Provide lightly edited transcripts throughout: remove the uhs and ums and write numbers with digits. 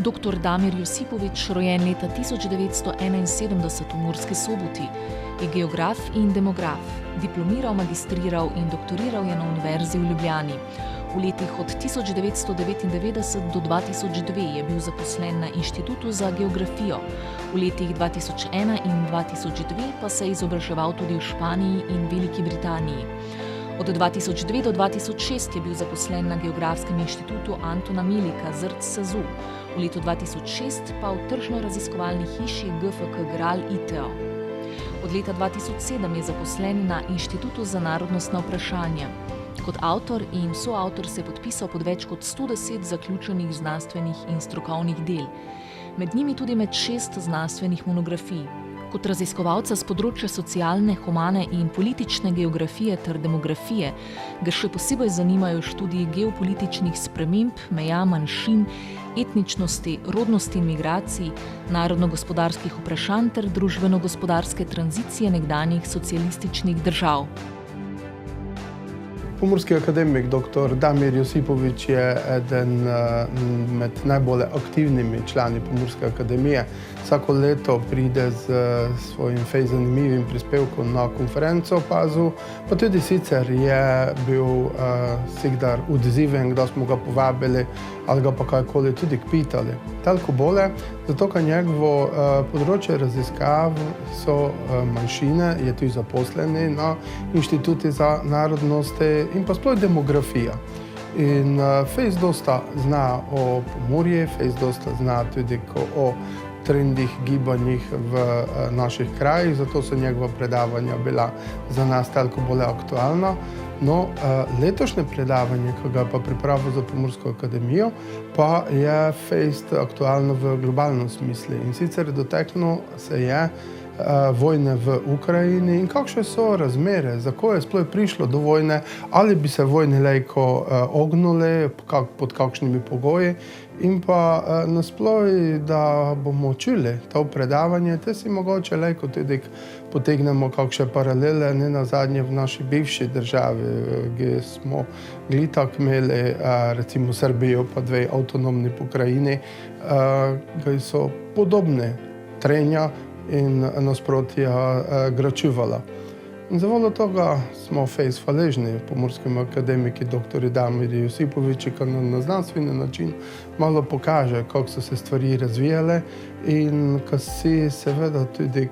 Dr. Damir Josipović, rojen leta 1971 v Murski Soboti, je geograf in demograf. Diplomiral, magistriral in doktoriral je na Univerzi v Ljubljani. V letih od 1999 do 2002 je bil zaposlen na Inštitutu za geografijo. V letih 2001 in 2002 pa se je izobraževal tudi v Španiji in Veliki Britaniji. Od 2002 do 2006 je bil zaposlen na Geografskem inštitutu Antona Melika Zrc-Sazu, v letu 2006 pa v tržno-raziskovalni hiši GFK Gral ITEO. Od leta 2007 je zaposlen na Inštitutu za narodnostna vprašanja. Kot avtor in soavtor se je podpisal pod več kot 110 zaključenih znanstvenih in strokovnih del, med njimi tudi med 6 znanstvenih monografij. Kot raziskovalca z področja socialne, humane in politične geografije ter demografije ga še posebej zanimajo študiji geopolitičnih sprememb, meja, manjšin, etničnosti, rodnosti in migracij, narodno-gospodarskih vprašanj ter družbeno-gospodarske tranzicije nekdanjih socialističnih držav. Pomurski akademik dr. Damir Josipović je eden med najbolj aktivnimi člani Pomurske akademije. Vsako leto pride z svojim fejst zanimivim prispevkom na konferenco PAZU, pa tudi sicer je bil vsikdar odziven, kdaj smo ga povabili ali ga pa kajkoli tudi pitali. Toliko bolje, zato ker njegovo področje raziskav so manjšine, je tudi zaposleni na Inštitutu za narodnosti in pa sploh demografija. In fejst dosta zna o Pomurju, fejst dosta zna tudi o trendih, gibanjih v naših krajih, zato so njegova predavanja bila za nas toliko bolj aktualna. No, letošnje predavanje, ki ga pa pripravil za Pomursko akademijo, pa je fejst aktualno v globalnem smislu. In sicer dotaknil se je vojne v Ukrajini in kakšne so razmere, zakaj je sploh prišlo do vojne, ali bi se vojne lejko ognule, pod kakšnimi pogoji. In pa nasploh, da bomo čuli to predavanje, te si mogoče lejko tudi potegnemo kakšne paralele, ne nazadnje v naši bivši državi, kjer smo glitak imeli recimo Srbijo pa 2 avtonomni pokrajini, ki so podobne trenja in nasprotja gračuvala. In zavoljo tega smo fejst hvaležni pomorskim akademiki dr. Damirju Josipoviću, ki nam na znanstveni način malo pokaže, kako so se stvari razvijale in ki si seveda tudi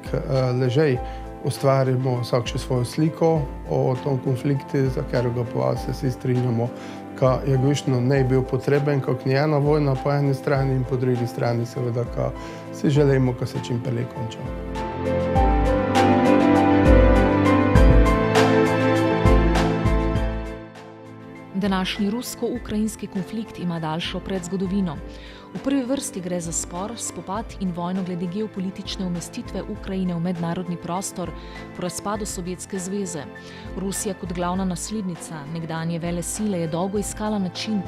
ležej ustvarimo vsak še svojo sliko o tom konfliktu, za katerega pa se vsi strinjamo, ki je gušno ne bil potreben, kot ni ena vojna po eni strani in po drugi strani seveda, ki si želimo, ki se čim prej konča. Današnji rusko-ukrajinski konflikt ima daljšo predzgodovino. V prvi vrsti gre za spor, spopad in vojno glede geopolitične umestitve Ukrajine v mednarodni prostor po razpadu Sovjetske zveze. Rusija kot glavna naslednica nekdanje velesile je dolgo iskala način,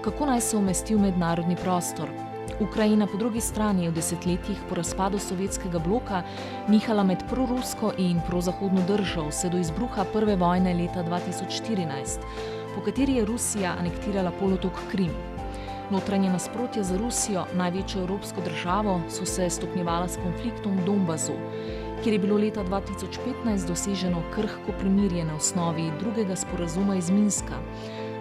kako naj se umesti v mednarodni prostor. Ukrajina po drugi strani je v desetletjih po razpadu sovjetskega bloka nihala med prorusko in prozahodno držo vse do izbruha prve vojne leta 2014, po kateri je Rusija anektirala polotok Krim. Notranje nasprotje za Rusijo, največjo evropsko državo, so se stopnjevala s konfliktom v Donbasu, kjer je bilo leta 2015 doseženo krhko premirje na osnovi drugega sporazuma iz Minska,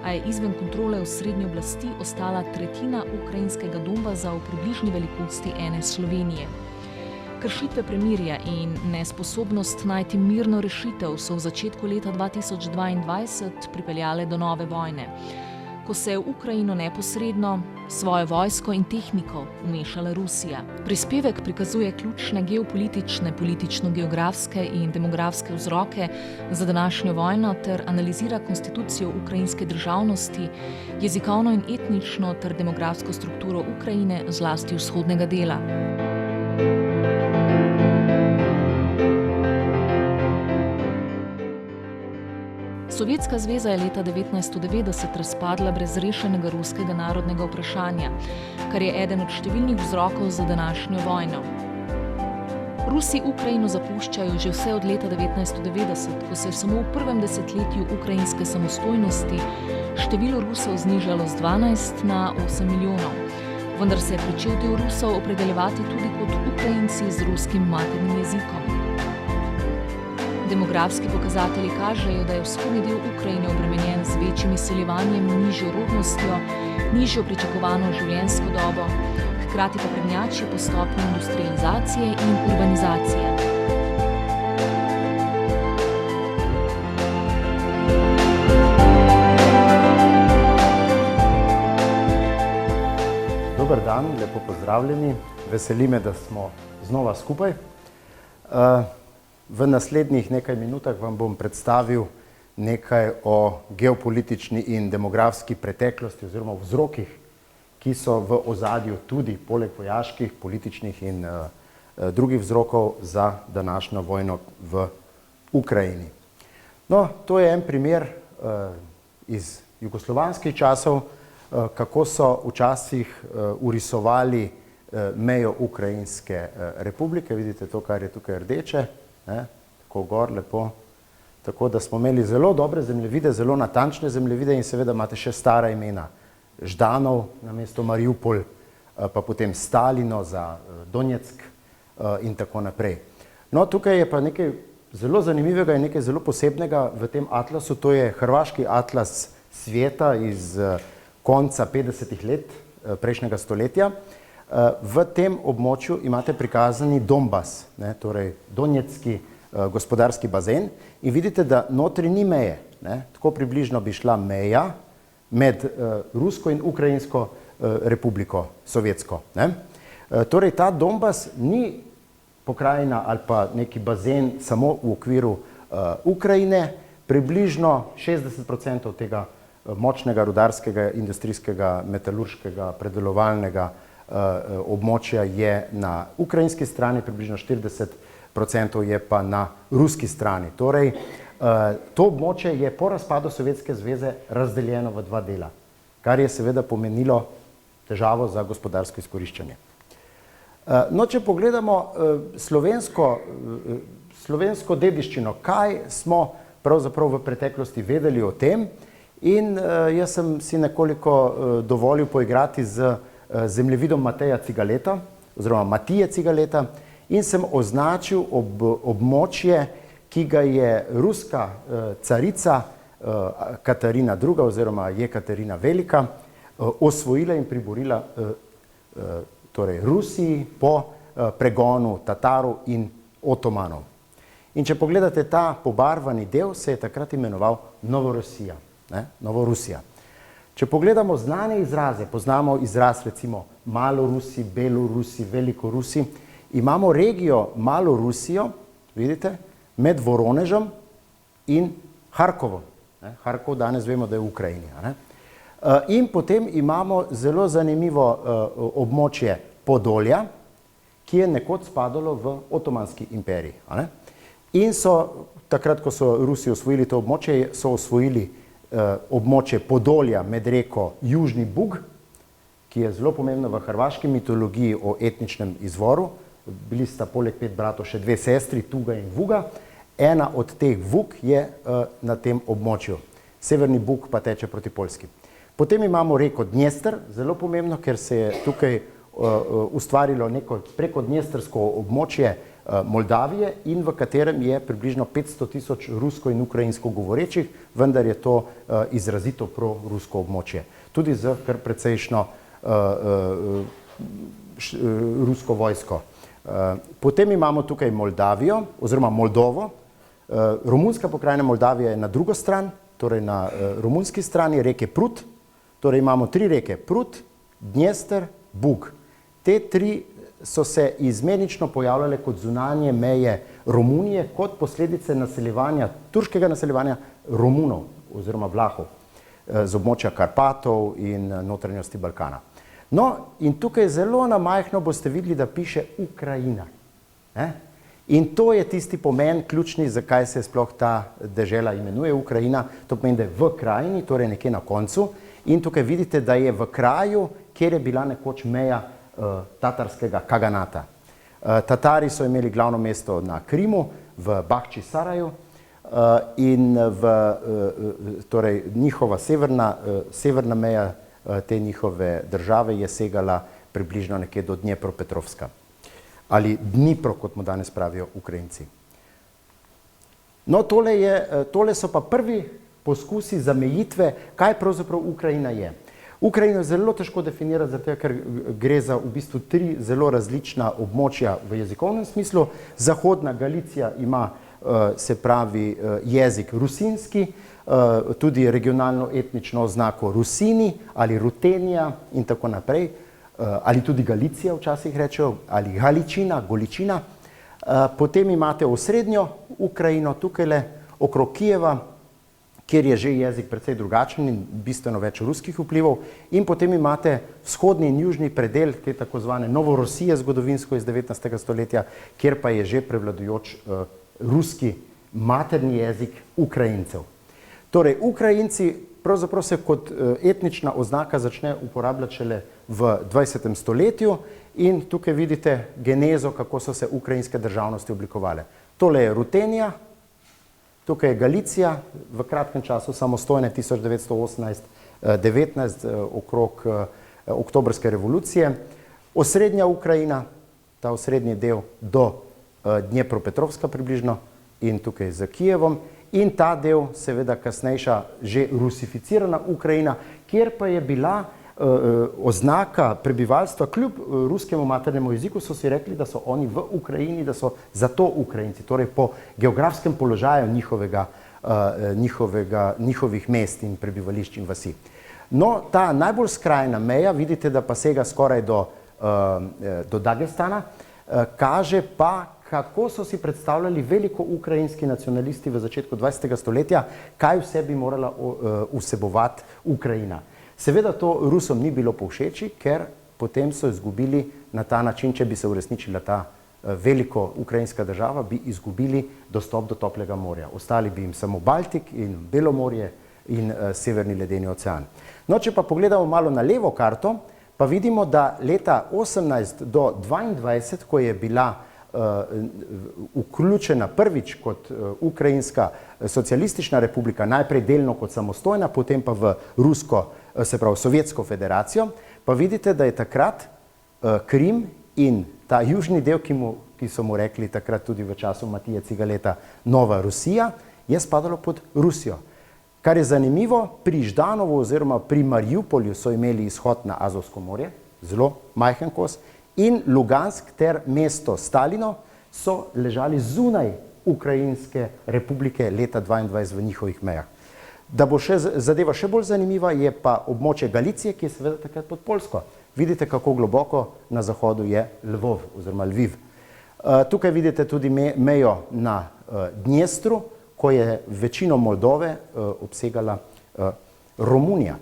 a je izven kontrole osrednje oblasti ostala tretjina ukrajinskega Donbasa v približni velikosti ene Slovenije. Kršitve premirja in nesposobnost najti mirno rešitev so v začetku leta 2022 pripeljale do nove vojne, ko se je v Ukrajino neposredno svojo vojsko in tehniko vmešala Rusija. Prispevek prikazuje ključne geopolitične, politično-geografske in demografske vzroke za današnjo vojno ter analizira konstitucijo ukrajinske državnosti, jezikovno in etnično ter demografsko strukturo Ukrajine, zlasti vzhodnega dela. Sovjetska zveza je leta 1990 razpadla brez rešenega ruskega narodnega vprašanja, kar je eden od številnih vzrokov za današnjo vojno. Rusi Ukrajino zapuščajo že vse od leta 1990, ko se je samo v prvem desetletju ukrajinske samostojnosti število Rusov znižalo z 12 na 8 milijonov. vendar se je pričel del Rusov opredeljevati tudi kot Ukrajinci z ruskim maternim jezikom. Demografski pokazatelji kažejo, da je vzhodni del Ukrajine obremenjen z večjim izseljevanjem, nižjo rodnostjo, nižjo pričakovano življenjsko dobo, hkrati pa prednjači po stopnji industrializacije in urbanizacije. Dober dan, lepo pozdravljeni. Veseli me, da smo znova skupaj. V naslednjih nekaj minutah vam bom predstavil nekaj o geopolitični in demografski preteklosti oziroma vzrokih, ki so v ozadju tudi poleg vojaških, političnih in drugih vzrokov za današnjo vojno v Ukrajini. No, to je en primer iz jugoslovanskih časov, kako so včasih urisovali mejo Ukrajinske republike. Vidite to, kar je tukaj rdeče, tako gor, lepo. Tako da smo imeli zelo dobre zemljevide, zelo natančne zemljevide in seveda imate še stara imena. Ždanov namesto Mariupol, pa potem Stalino za Donjeck in tako naprej. No, tukaj je pa nekaj zelo zanimivega in nekaj zelo posebnega v tem atlasu. To je hrvaški atlas sveta iz konca 50-ih let prejšnjega stoletja. V tem območju imate prikazani Donbas, torej Donjeckski gospodarski bazen in vidite, da notri ni meje. Tako približno bi šla meja med Rusko in Ukrajinsko republiko, sovjetsko. Torej ta Donbas ni pokrajina ali pa neki bazen samo v okviru Ukrajine, približno 60% tega močnega rudarskega, industrijskega, metalurškega, predelovalnega območja je na ukrajinski strani, približno 40% je pa na ruski strani. Torej, to območje je po razpadu Sovjetske zveze razdeljeno v dva dela, kar je seveda pomenilo težavo za gospodarsko izkoriščanje. No, če pogledamo slovensko dediščino, kaj smo pravzaprav v preteklosti vedeli o tem, in jaz sem si nekoliko dovolil poigrati z zemljevidom Mateja Cigaleta, oziroma Matije Cigaleta, in sem označil območje, ki ga je ruska carica Katarina II. Oziroma Jekaterina Velika osvojila in priborila torej Rusiji po pregonu Tatarov in Otomanov. In če pogledate ta pobarvani del, se je takrat imenoval Novorosija. Novorusija. Če pogledamo znane izraze, poznamo izraz recimo Malorusi, Belorusi, Velikorusi, imamo regijo Malorusijo, vidite, med Voronežem in Harkovom. Harkov danes vemo, da je v Ukrajini. In potem imamo zelo zanimivo območje Podolja, ki je nekoč spadalo v Otomanski imperij. In so, takrat, ko so Rusi osvojili to območje, so osvojili območje Podolja med reko Južni Bug, ki je zelo pomembno v hrvaški mitologiji o etničnem izvoru. Bili sta poleg 5 bratov še 2 sestri, Tuga in Vuga. Ena od teh Vug je na tem območju. Severni Bug pa teče proti Poljski. Potem imamo reko Dnjester, zelo pomembno, ker se je tukaj ustvarilo neko prekodnjestrsko območje Moldavije in v katerem je približno 500 000 rusko in ukrajinsko govorečih, vendar je to izrazito prorusko območje. Tudi z kar precejšno rusko vojsko. Potem imamo tukaj Moldavijo oziroma Moldovo. Romunska pokrajina Moldavija je na drugo stran, torej na romunski strani reke Prut. Torej imamo 3 reke, Prut, Dnjester, Bug. Te 3 so se izmenično pojavljale kot zunanje meje Romunije, kot posledice naseljevanja, turškega naseljevanja Romunov oziroma Vlahov z območja Karpatov in notranjosti Balkana. No, in tukaj zelo na majhno boste videli, da piše Ukrajina. In to je tisti pomen ključni, zakaj se sploh ta dežela imenuje Ukrajina. To pomeni, da je v krajini, torej nekje na koncu. In tukaj vidite, da je v kraju, kjer je bila nekoč meja tatarskega kaganata. Tatari so imeli glavno mesto na Krimu, v Bahči Saraju, in torej njihova severna meja te njihove države je segala približno nekje do Dnjepropetrovska. Ali Dnipro, kot mu danes pravijo Ukrajinci. No, tole so pa prvi poskusi zamejitve, kaj pravzaprav Ukrajina je. Ukrajino je zelo težko definirati, zato ker gre za v bistvu 3 zelo različna območja v jezikovnem smislu. Zahodna Galicija ima, se pravi, jezik rusinski, tudi regionalno etnično oznako Rusini ali Rutenija in tako naprej, ali tudi Galicija včasih rečejo, ali Galičina, Goličina. Potem imate osrednjo Ukrajino, tukajle okrog Kijeva, kjer je že jezik precej drugačen in bistveno več ruskih vplivov. In potem imate vzhodni in južni predel te tako zvane Novorosije zgodovinsko iz 19. stoletja, kjer pa je že prevladujoč ruski materni jezik Ukrajincev. Torej, Ukrajinci pravzaprav se kot etnična oznaka začne uporabljati šele v 20. stoletju in tukaj vidite genezo, kako so se ukrajinske državnosti oblikovale. Tole je Rutenija, tukaj je Galicija, v kratkem času samostojne 1918-19 okrog oktobrske revolucije. Osrednja Ukrajina, ta osrednji del do Dnjepropetrovska približno in tukaj z Kijevom. In ta del, seveda kasnejša, že rusificirana Ukrajina, kjer pa je bila oznaka prebivalstva, kljub ruskemu maternemu jeziku, so si rekli, da so oni v Ukrajini, da so zato Ukrajinci, torej po geografskem položaju njihovih mest in prebivališč in vasi. No, ta najbolj skrajna meja, vidite, da pa sega skoraj do Dagestana, kaže pa, kako so si predstavljali veliko ukrajinski nacionalisti v začetku 20. stoletja, kaj vse bi morala vsebovati Ukrajina. Seveda to Rusom ni bilo povšeči, ker potem so izgubili na ta način, če bi se uresničila ta veliko ukrajinska država, bi izgubili dostop do toplega morja. Ostali bi jim samo Baltik in Belomorje in Severni ledeni ocean. No, če pa pogledamo malo na levo karto, pa vidimo, da leta 18 do 22, ko je bila vključena prvič kot Ukrajinska socialistična republika, najprej delno kot samostojna, potem pa v rusko, se pravi Sovjetsko federacijo, pa vidite, da je takrat Krim in ta južni del, ki so mu rekli takrat tudi v času Matije Cigaleta Nova Rusija, je spadalo pod Rusijo. Kar je zanimivo, pri Ždanovu oziroma pri Mariupolju so imeli izhod na Azovsko morje, zelo majhen kos, in Lugansk ter mesto Stalino so ležali zunaj Ukrajinske republike leta 22 v njihovih mejah. Da bo zadeva še bolj zanimiva, je pa območje Galicije, ki je seveda takrat pod Poljsko. Vidite, kako globoko na zahodu je Lvov oziroma Lviv. Tukaj vidite tudi mejo na Dnjestru, ko je večino Moldove obsegala Romunija.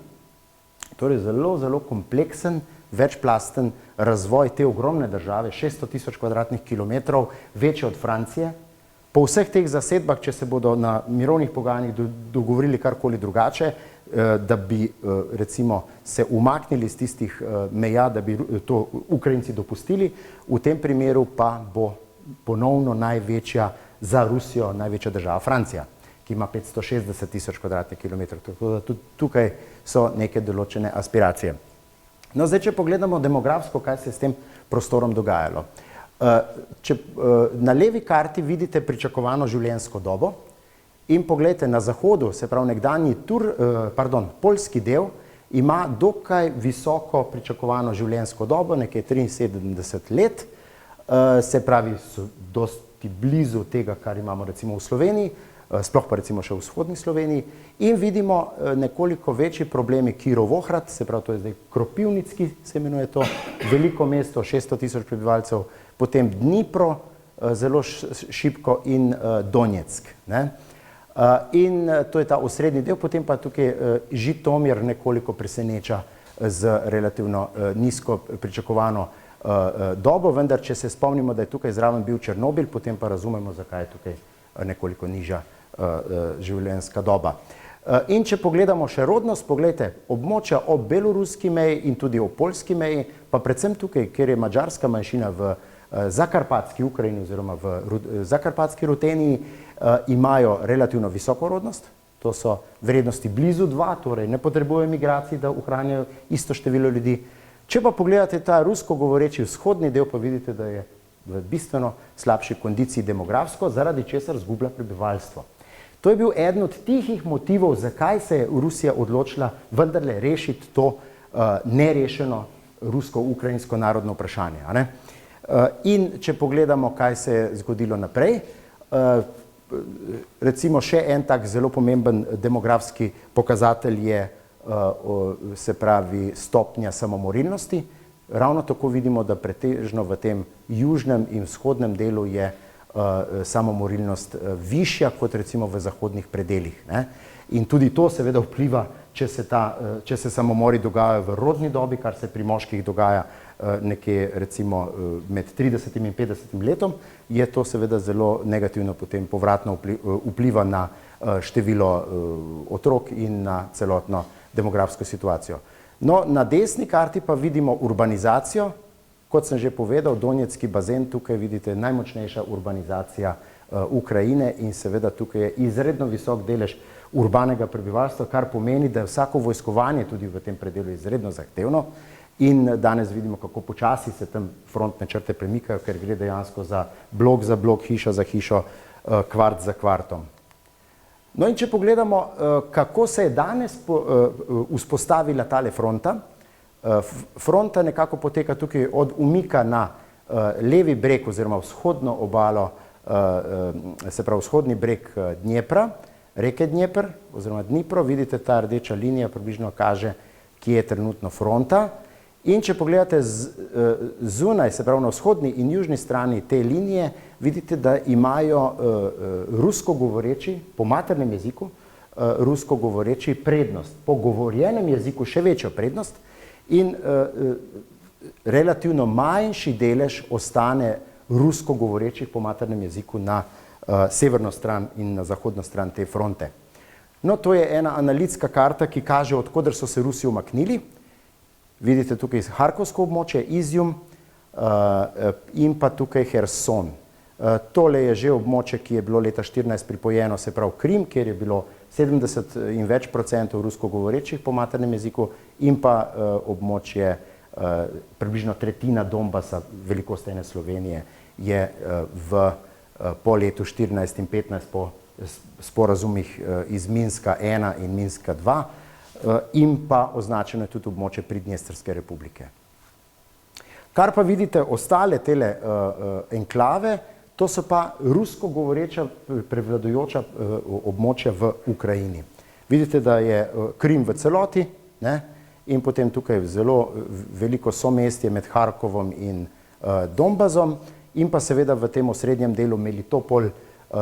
Torej zelo, zelo kompleksen, večplasten razvoj te ogromne države, 600 000 kvadratnih kilometrov, večje od Francije. Po vseh teh zasedbah, če se bodo na mirovnih pogajanjih dogovorili karkoli drugače, da bi recimo se umaknili iz tistih meja, da bi to Ukrajinci dopustili, v tem primeru pa bo ponovno največja za Rusijo, največja država Francija, ki ima 560 000 kvadratnih kilometrov. Tako da tudi tukaj so neke določene aspiracije. No, zdaj, če pogledamo demografsko, kaj se je s tem prostorom dogajalo. Na levi karti vidite pričakovano življenjsko dobo in pogledajte, na zahodu, se pravi nekdanji poljski del, ima dokaj visoko pričakovano življenjsko dobo, nekaj 73 let, se pravi, so dosti blizu tega, kar imamo recimo v Sloveniji, sploh pa recimo še v vzhodni Sloveniji, in vidimo nekoliko večji problemi Kirovohrad, se pravi, to je zdaj Kropivnicki, se imenuje to, veliko mesto, 600 000 prebivalcev, potem Dnipro, zelo šibko, in Donetsk. In to je ta osrednji del, potem pa tukaj Žitomir nekoliko preseneča z relativno nizko pričakovano dobo, vendar če se spomnimo, da je tukaj zraven bil Černobil, potem pa razumemo, zakaj je tukaj nekoliko nižja življenjska doba. In če pogledamo še rodnost, pogledajte, območja ob beloruski meji in tudi ob poljski meji, pa predvsem tukaj, kjer je madžarska manjšina v zakarpatski Ukrajini oziroma v zakarpatski Ruteniji, imajo relativno visoko rodnost, to so vrednosti blizu 2, torej ne potrebujejo migracij, da ohranijo isto število ljudi. Če pa pogledate ta rusko govoreči vzhodni del, pa vidite, da je v bistveno slabši kondiciji demografsko, zaradi česar zgublja prebivalstvo. To je bil eden od tihih motivov, zakaj se je Rusija odločila vendarle rešiti to nerešeno rusko-ukrajinsko narodno vprašanje. A ne? In če pogledamo, kaj se je zgodilo naprej, recimo še en tak zelo pomemben demografski pokazatelj je, se pravi, stopnja samomorilnosti. Ravno tako vidimo, da pretežno v tem južnem in vzhodnem delu je samomorilnost višja kot recimo v zahodnih predelih. Ne? In tudi to seveda vpliva, če se samomori dogajajo v rodni dobi, kar se pri moških dogaja nekje recimo med 30 in 50 letom, je to seveda zelo negativno potem povratno vpliva na število otrok in na celotno demografsko situacijo. No, na desni karti pa vidimo urbanizacijo. Kot sem že povedal, Donetski bazen, tukaj vidite najmočnejša urbanizacija Ukrajine in seveda tukaj je izredno visok delež urbanega prebivalstva, kar pomeni, da je vsako vojskovanje tudi v tem predelu izredno zahtevno in danes vidimo, kako počasi se tam frontne črte premikajo, ker gre dejansko za blok, hišo za hišo, kvart za kvartom. No in če pogledamo, kako se je danes vzpostavila tale fronta, fronta nekako poteka tukaj od umika na levi breg oziroma vzhodno obalo, se pravi vzhodni breg Dnjepra, reke Dnjepr oziroma Dnipro, vidite ta rdeča linija približno kaže, kje je trenutno fronta. In če pogledate zunaj, se pravi na vzhodni in južni strani te linije, vidite, da imajo rusko govoreči, po maternem jeziku, rusko govoreči prednost, po govorjenem jeziku še večjo prednost in relativno manjši delež ostane rusko govorečih po maternem jeziku na severno stran in na zahodno stran te fronte. No, to je ena analitska karta, ki kaže, od koder so se Rusi umaknili. Vidite tukaj Harkovsko območje, Izjum in pa tukaj Herson. Tole je že območje, ki je bilo leta 2014 pripojeno, se pravi Krim, kjer je bilo 70 in več procentov rusko govorečih po maternem jeziku in pa območje približno tretjina Donbasa, velikost ene Slovenije, je po letu 2014 in 2015 po sporazumih iz Minska 1 in Minska 2 in pa označeno je tudi območje Pridnjestrske republike. Kar pa vidite ostale tele enklave, to so pa rusko govoreča prevladujoča območja v Ukrajini. Vidite, da je Krim v celoti, ne? In potem tukaj zelo veliko somestje med Harkovom in Donbasom in pa seveda v tem osrednjem delu Melitopol,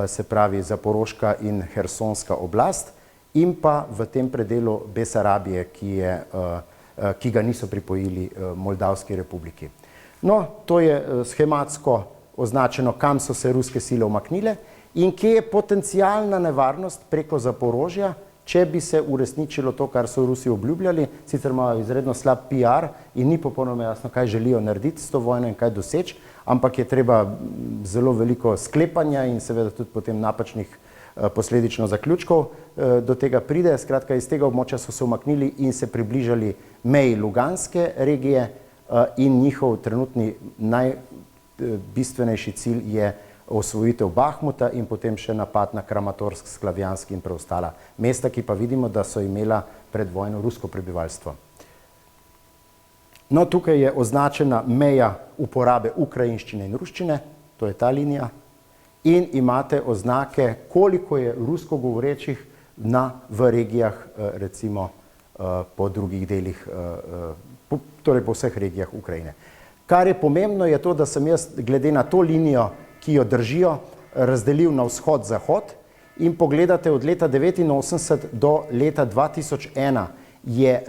se pravi Zaporoška in Hersonska oblast in pa v tem predelu Besarabije, ki ga niso pripojili Moldavski republiki. No, to je schematsko označeno, kam so se ruske sile umaknile in kje je potencialna nevarnost preko Zaporožja, če bi se uresničilo to, kar so Rusi obljubljali, sicer imajo izredno slab PR in ni popolnoma jasno, kaj želijo narediti s to vojno in kaj doseči, ampak je treba zelo veliko sklepanja in seveda tudi potem napačnih posledično zaključkov do tega pride. Skratka, iz tega območja so se umaknili in se približali meji Luganske regije in njihov trenutni najbistvenejši cilj je osvojitev Bahmuta in potem še napad na Kramatorsk, Sklavjansk in preostala mesta, ki pa vidimo, da so imela pred vojno rusko prebivalstvo. No, tukaj je označena meja uporabe ukrajinščine in ruščine, to je ta linija, in imate oznake, koliko je rusko govorečih v regijah, recimo po drugih delih, torej po vseh regijah Ukrajine. Kar je pomembno je to, da sem jaz glede na to linijo, ki jo držijo, razdelil na vzhod-zahod in pogledate od leta 1989 do leta 2001 je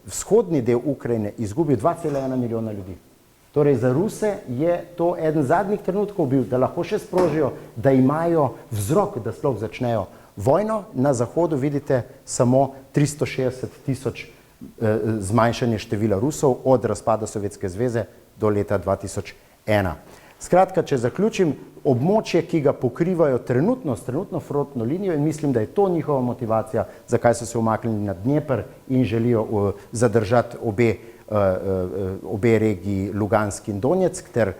vzhodni del Ukrajine izgubil 2,1 milijona ljudi. Torej za Ruse je to eden zadnjih trenutkov bil, da lahko še sprožijo, da imajo vzrok, da sploh začnejo vojno. Na zahodu vidite samo 360 000 zmanjšanje števila Rusov od razpada Sovjetske zveze do leta 2001. Skratka, če zaključim, območje, ki ga pokrivajo trenutno frontno linijo in mislim, da je to njihova motivacija, zakaj so se umaknili na Dnjepr in želijo zadržati obe obe regiji Lugansk in Donjeck ter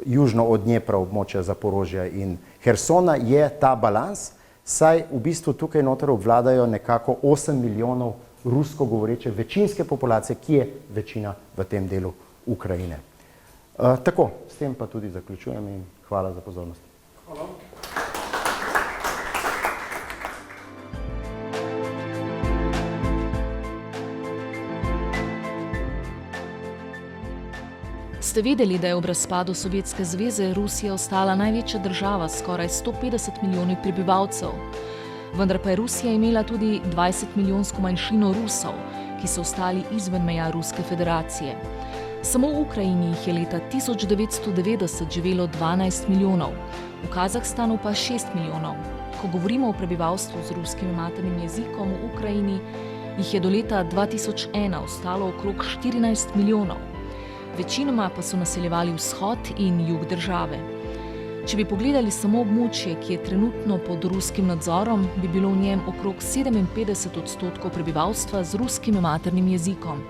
južno od Dnepra območja Zaporožja in Hersona, je ta balans, saj v bistvu tukaj noter obvladajo nekako 8 milijonov rusko govoreče večinske populacije, ki je večina v tem delu Ukrajine. Tako, s tem pa tudi zaključujem in hvala za pozornost. Hvala. Ste vedeli, da je ob razpadu Sovjetske zveze Rusija ostala največja država s skoraj 150 milijoni prebivalcev? Vendar pa je Rusija imela tudi 20-milijonsko manjšino Rusov, ki so ostali izven meja Ruske federacije. Samo v Ukrajini jih je leta 1990 živelo 12 milijonov, v Kazahstanu pa 6 milijonov. Ko govorimo o prebivalstvu z ruskim maternim jezikom v Ukrajini, jih je do leta 2001 ostalo okrog 14 milijonov. Večinoma pa so naseljevali vzhod in jug države. Če bi pogledali samo območje, ki je trenutno pod ruskim nadzorom, bi bilo v njem okrog 57% prebivalstva z ruskim maternim jezikom.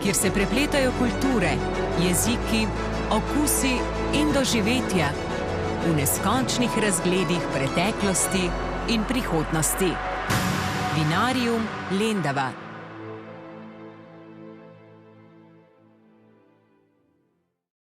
Kjer se prepletajo kulture, jeziki, okusi in doživetja v neskončnih razgledih preteklosti in prihodnosti. Vinarium Lendava.